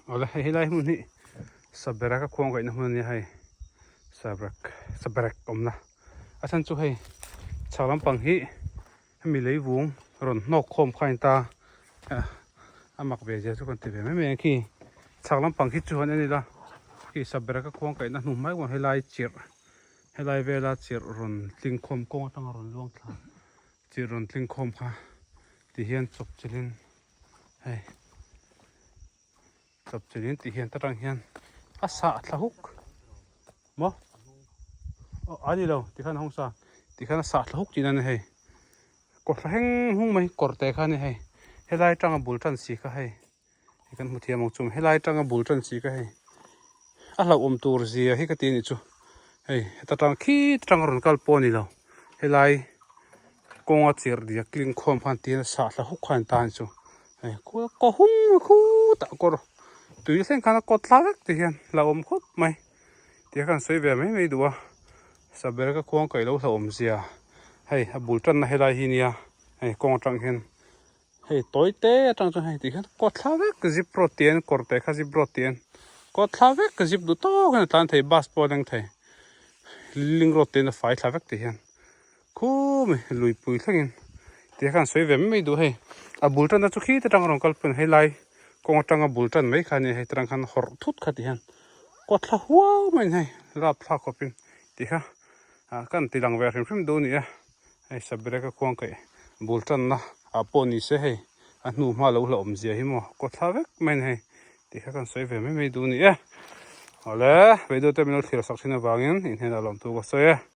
Ola hei lai mun hi Sabereka khuangkaih na mun ni hei Saberek omna asan chu hei chawlam pang hi mi lei vung ron nok khom khain ta amak ve je chu kan ti ve me ki chawlam pang hi chu han ani la ki Sabereka khuangkaih na nu mai wan hei lai chir hei lai vela chir ron tling khom kong atang ron luang thla chir ron tling khom kha ti hian chop chilin hei tập chuyện thì hiện tại hiện xả là hút mà anh đi đâu thì khán không xả thì khán xả là hút chỉ nên hay cột heng hung mấy cột tệ khán này hay hay lai trăng bùn trần xì cái hay thì khán một thiam một chung hay lai trăng bùn trần xì cái hay hlauhawm tur gì hay cái tiền này chú hay ta trăng khi trăng rồi cal poni đâu hay lai công ở chợ đi clean khom phan tiền xả là hút khăn tan chú hay có hung khu tạ có tùy sen khana cột lá thì hiện là khốt mày thì khăn xoay về mấy đùa Sabereka khuangkaih hlauhawm zia hay bul trần hay lai hi nia hay con trăng hiện hay tối té trăng cho hay thì khăn cột lá cái zip protein cột té khá zip protein cột lá cái zip đủ to cái tan thấy baseball đang thấy linh protein là phải lá thì hiện khu mày lùi bùi thằng thì khăn xoay về mấy đùa hay bul trần là chút khi trăng rong kalpen hay lai con trăng bul trần mấy khăn này trăng khăn hор thút khát thì hiện cột lá wow mày này rap thác copin thì ha kan ti lang ve rim do ni ai Sabereka khuangkaih bul trần na poni se hei nu ma lo hlauhawm zia hi mo ko thavek men hei ti kha kan soi ve me do ni ole ve do te minol thira saksina wangin in hena lom tu ko soya